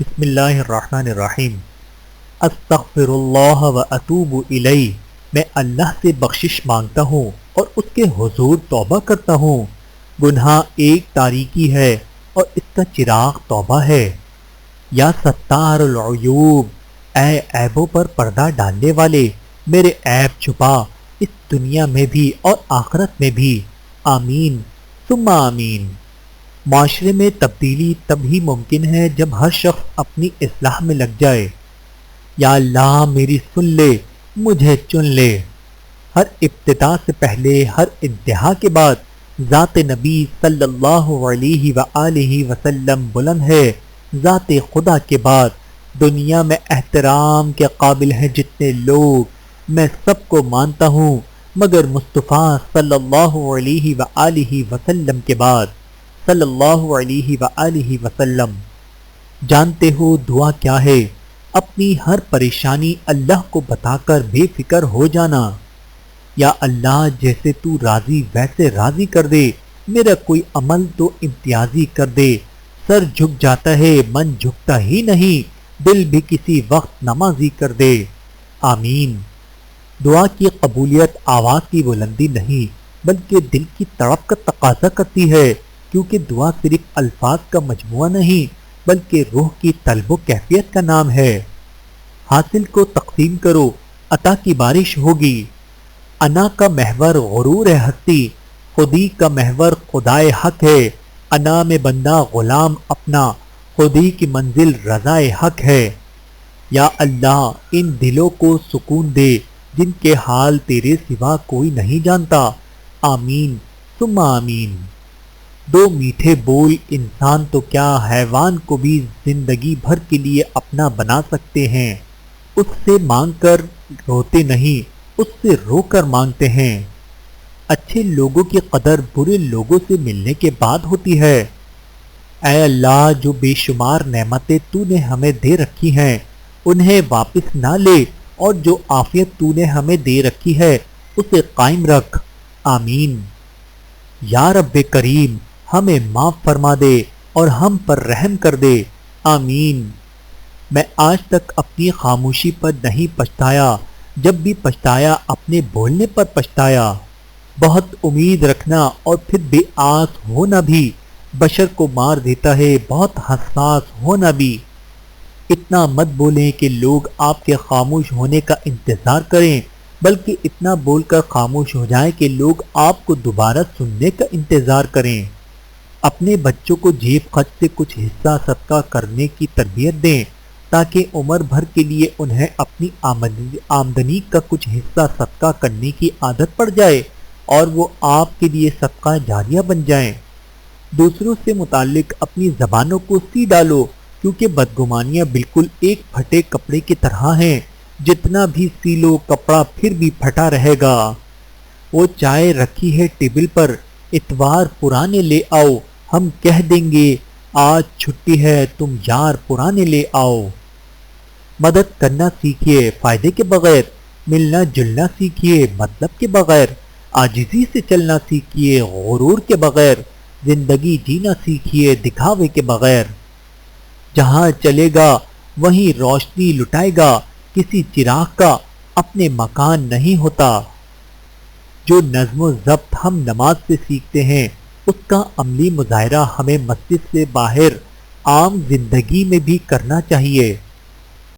بسم اللہ الرحمن الرحیم۔ استغفر اللہ و اتوب الیہ، میں اللہ سے بخشش مانگتا ہوں اور اس کے حضور توبہ کرتا ہوں۔ گناہ ایک تاریکی ہے اور اس کا چراغ توبہ ہے۔ یا ستار العیوب، اے عیبوں پر پردہ ڈالنے والے، میرے عیب چھپا اس دنیا میں بھی اور آخرت میں بھی، آمین ثم آمین۔ معاشرے میں تبدیلی تب ہی ممکن ہے جب ہر شخص اپنی اصلاح میں لگ جائے۔ یا اللہ میری سن لے، مجھے چن لے۔ ہر ابتدا سے پہلے، ہر انتہا کے بعد ذات نبی صلی اللہ علیہ وآلہ وسلم بلند ہے۔ ذات خدا کے بعد دنیا میں احترام کے قابل ہیں جتنے لوگ، میں سب کو مانتا ہوں، مگر مصطفیٰ صلی اللہ علیہ وآلہ وسلم کے بعد صلی اللہ علیہ وآلہ وسلم۔ جانتے ہو دعا کیا ہے؟ اپنی ہر پریشانی اللہ کو بتا کر بے فکر ہو جانا۔ یا اللہ جیسے تو راضی ویسے راضی کر دے، میرا کوئی عمل تو امتیازی کر دے۔ سر جھک جاتا ہے، من جھکتا ہی نہیں، دل بھی کسی وقت نمازی کر دے، آمین۔ دعا کی قبولیت آواز کی بلندی نہیں بلکہ دل کی تڑپ کا تقاضا کرتی ہے، کیونکہ دعا صرف الفاظ کا مجموعہ نہیں بلکہ روح کی طلب و کیفیت کا نام ہے۔ حاصل کو تقسیم کرو، عطا کی بارش ہوگی۔ انا کا محور غرور ہے ہستی، خودی کا محور خدائے حق ہے۔ انا میں بندہ غلام اپنا، خودی کی منزل رضائے حق ہے۔ یا اللہ ان دلوں کو سکون دے جن کے حال تیرے سوا کوئی نہیں جانتا، آمین ثم آمین۔ دو میٹھے بول انسان تو کیا حیوان کو بھی زندگی بھر کے لیے اپنا بنا سکتے ہیں۔ اس سے مانگ کر روتے نہیں، اس سے رو کر مانگتے ہیں۔ اچھے لوگوں کی قدر برے لوگوں سے ملنے کے بعد ہوتی ہے۔ اے اللہ جو بے شمار نعمتیں تو نے ہمیں دے رکھی ہیں انہیں واپس نہ لے، اور جو عافیت تو نے ہمیں دے رکھی ہے اسے قائم رکھ، آمین۔ یا رب کریم ہمیں معاف فرما دے اور ہم پر رحم کر دے، آمین۔ میں آج تک اپنی خاموشی پر نہیں پچھتایا، جب بھی پچھتایا اپنے بولنے پر پچھتایا۔ بہت امید رکھنا اور پھر بے آس ہونا بھی بشر کو مار دیتا ہے، بہت حساس ہونا بھی۔ اتنا مت بولیں کہ لوگ آپ کے خاموش ہونے کا انتظار کریں، بلکہ اتنا بول کر خاموش ہو جائیں کہ لوگ آپ کو دوبارہ سننے کا انتظار کریں۔ اپنے بچوں کو جیب خرچ سے کچھ حصہ صدقہ کرنے کی تربیت دیں، تاکہ عمر بھر کے لیے انہیں اپنی آمدنی کا کچھ حصہ صدقہ کرنے کی عادت پڑ جائے اور وہ آپ کے لیے صدقہ جاریہ بن جائیں۔ دوسروں سے متعلق اپنی زبانوں کو سی ڈالو، کیونکہ بدگمانیاں بالکل ایک پھٹے کپڑے کی طرح ہیں، جتنا بھی سی لو کپڑا پھر بھی پھٹا رہے گا۔ وہ چائے رکھی ہے ٹیبل پر، اتوار پرانے لے آؤ، ہم کہہ دیں گے آج چھٹی ہے تم یار پرانے لے آؤ۔ مدد کرنا سیکھیے فائدے کے بغیر، ملنا جلنا سیکھیے مطلب کے بغیر، عاجزی سے چلنا سیکھیے غرور کے بغیر، زندگی جینا سیکھیے دکھاوے کے بغیر۔ جہاں چلے گا وہیں روشنی لٹائے گا، کسی چراغ کا اپنے مکان نہیں ہوتا۔ جو نظم و ضبط ہم نماز سے سیکھتے ہیں اس کا عملی مظاہرہ ہمیں مسجد سے باہر عام زندگی میں بھی کرنا چاہیے۔